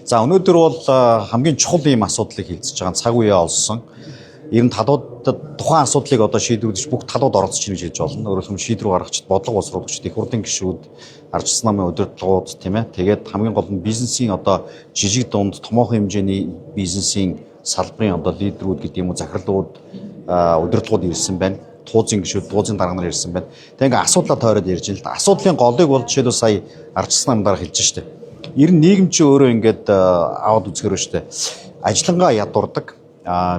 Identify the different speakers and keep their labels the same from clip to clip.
Speaker 1: За өнөөдөр бол хамгийн чухал ийм асуудлыг хэлцэж байгаа цаг үеэ олсон. Ер нь талуудад тухайн асуудлыг одоо шийдвэрлэж бүх талууд оролцож чинь гэж хэлж болно. Өөрөөр хэлбэл шийдвэр гаргагчид, бодлого боловсруулагчид, их хурлын гишүүд, ардчилсан намын удирдлагууд тийм ээ. Тэгээд хамгийн гол нь бизнесийн одоо жижиг дунд томоохон хэмжээний бизнесийн салбарын одоо лидерүүд гэдэг юм уу захирлууд удирдлагууд ирсэн байна. Туузын гишүүд, туузын дарга нар ирсэн байна. Тэгээд ингээ асуудлаа тойроод ярьж байна л да. Асуудлын голыг бол жишээлбэл сая ардчилсан намын дарга хэлж штэ. Ер нь нийгэм чи өөрөө ингээд аваад үзгэрөө штэ. Ажлангаа ядурдаг,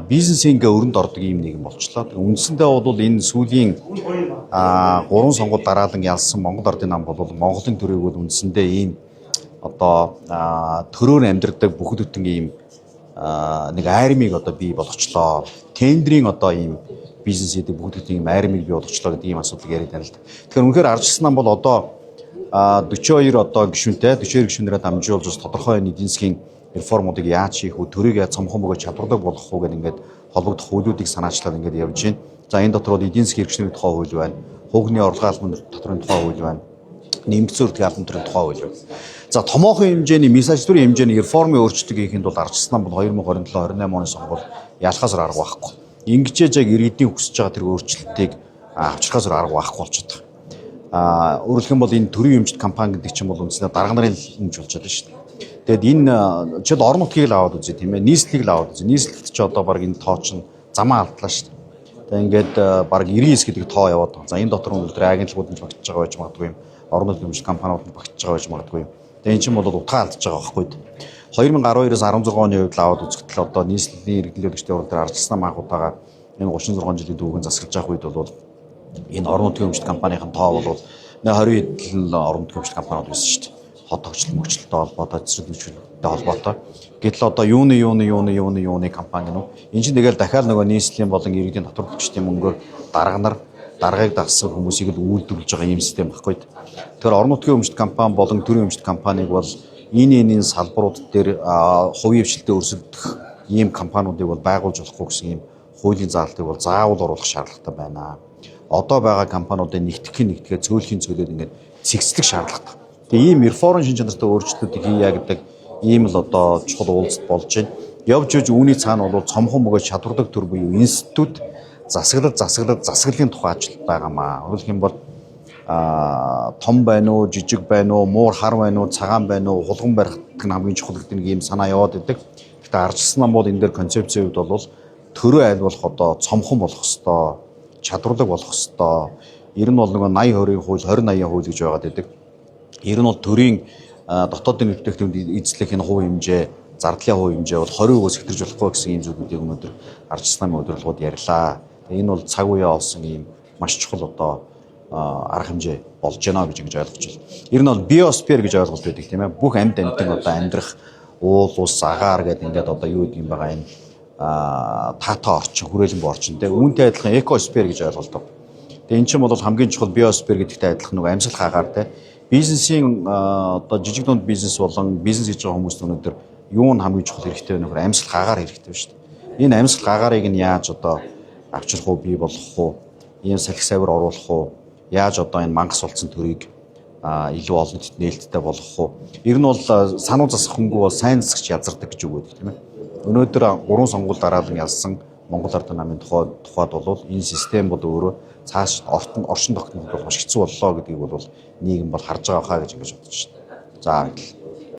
Speaker 1: бизнесийн ингээ өрөнд ордог ийм нийгэм болчлоо. Үндсэндээ бол энэ сүүлийн 3 сонгуул дараалан ялсан Монгол Ардын нам бол Монголын төрийг бол үндсэндээ ийм одоо төрөөр амьдрдаг бүхэл бүтэн ийм нэг айрмыг одоо бий болгочлоо. Тендерийн одоо ийм бизнесийн бүгд бүтэн ийм айрмыг бий болгочлоо гэдэг ийм асуудал яриад байна л да. Тэгэхээр үнэхээр ардчилсан нам бол одоо 42 одоо гишүүнтэй 42 гишүүнээрээ дамжуулж тодорхой эдийн засгийн реформуудыг яаж хийх вэ, төрийг яаж цомхон бөгөөд чадвартай болгох вэ гэдэг ингээд холбогдох хуулиудыг санаачлаад ингээд явж байна. За энэ дотор бол эдийн засгийн хэрэгжлийн тухай хууль байна. Хуугны орлогын албан татварын тухай хууль байна. Нэмэгдсэн үрдгийн албан татварын тухай хууль байна. За томоохон хэмжээний мессежтурын хэмжээний реформын өөрчлөлт хийхэд бол ардчилсан бол 2027-28 оны сонгуул ялахаас арга байхгүй. Ингэжээж яг иргэдийн хүсэж байгаа тэр өөрчлөлтийг авчрахаас арга байхгүй болчиход байгаа. Өөрөлдөх юм бол энэ төрийн өмчт компани гэдэг чинь бол үндсэндээ дарга нарын өмч болчиход байна шүү дээ. Тэгэд энэ чид орон нутгийг л аваад үзье тийм ээ. Нийслэлийг л аваад үзье. Нийслэлт ч одоо баг энэ тоо чинь замаа алдлаа шүү дээ. Тэгээ ингээд баг 99 гэдэг тоо яваад байгаа. За энэ дотор өнөөдөр агентлагууд нь багтж байгаа байж магадгүй юм. Орон нутгийн өмчт компаниуд нь багтж байгаа байж магадгүй юм. Тэгээ энэ чинь бол утгаа алдж байгаа байхгүй. 2012-оос 16 оны үед л аваад үзэхдээ одоо нийслэлийн эрхлүүлэгчдийн урал дээр ардчилсан анхудаага энэ 36 жилийн дүүгэн засгалж явах үед бол энэ орон нутгийн өмчт компанийн тоо бол 20 хэдэн орон нутгийн өмчт компаниуд байсан шүү дээ. Хот тогтчлон мөчлөлтөд холбоотой, цэцэрлэг мөчлөлтөд холбоотой. Гэтэл одоо юуны компани нь энэ чинь тэгэл дахиад нөгөө нийслэлийн болон иргэдийн татварлагчдын мөнгөөр даргаыг дагсан хүмүүсийг л үйлдвэрлэж байгаа юм систем баггүй. Тэгэхээр орон нутгийн өмчт компани болон төрийн өмчт компаниг бол энэ салбарууд дээр хувийн хвшилтэд өрсөлдөх ийм компаниудыг бол байгуулж болохгүй гэсэн ийм хуулийн заалтыг бол заавал оруулах шаардлагатай байна. Одоо байгаа компаниудыг нэгтгэхээ цөөлхийн цөлөөд ингээд цэгцлэх шаардлагатай. Тэгээ ийм реформ шинж чанартай өөрчлөлтүүдийг хийя гэдэг ийм л одоо чухал уулзалт болж байна. Явж үүний цаана бол цомхон бөгөөд чадвардаг төр буюу институт засаглалын тухай ажил байгаамаа. Өөрөлдөх юм бол том байна уу, жижиг байна уу, муур хар байна уу, цагаан байна уу, хулган барих гэх хамгийн чухал гэдэг нэг ийм санаа яваад идэг. Гэхдээ ардчилсан нам бол энэ дээр концепцийн хувьд бол төрөө аль болох одоо цомхон болох ёстой, чадварлаг болох ёстой. Ер нь бол нөгөө 80-20-ийн хууль, 20-80-ийн хууль гэж байгаад идэг. Ер нь бол төрийн дотоодын бүтээгдэхүүнд эзлэх энэ хувь хэмжээ, зардлын хувь хэмжээ бол 20%-өөс хэтэрж болохгүй гэсэн ийм зүйлүүдийг өнөөдөр ардчилсан намын удирдлагууд ярьлаа. Энэ бол цаг үеэ олсон ийм маш чухал одоо арга хэмжээ болж байна гэж ингэж ойлгож байна. Ер нь бол биосфер гэж ойлголт байдаг тийм ээ. Бүх амьд амьтан одоо амьдрах уул, ус, агаар гэдэг ингээд одоо юу гэдэг юм байгаа энэ таатай орчин, хүрээлэн орчин тийм. Үүнтэй адилхан экосфер гэж ойлголт байна. Тэгээ эн чинь бол хамгийн чухал биосфер гэдэгтэй адилхан нөгөө амьсгалах агаар тийм. Бизнесийн одоо жижиг дунд бизнес болон бизнес хийж байгаа хүмүүст өнөөдөр юу нь хамгийн чухал хэрэгтэй вэ нөхөр амьсгалах агаар хэрэгтэй байна шүү дээ. Энэ амьсгалах агаарыг нь яаж одоо авчрах уу, бий болгох уу, ийм салхи савир оруулах уу, яаж одоо энэ мангас болсон төрийг илүү олон нээлттэй болгох уу. Ер нь бол сануу засах хөнгөө бол сайн засагч язардаг гэж үг байдаг тийм ээ. Өнөөдөр 3 сонгуул дараалан ялсан Монгол Ардын намын тухайд бол энэ систем бол өөрөө цааш орчин тогтнолд бол маш хэцүү боллоо гэдгийг бол нийгэм бол харж байгаа хаа гэж ингэж бодож байна. За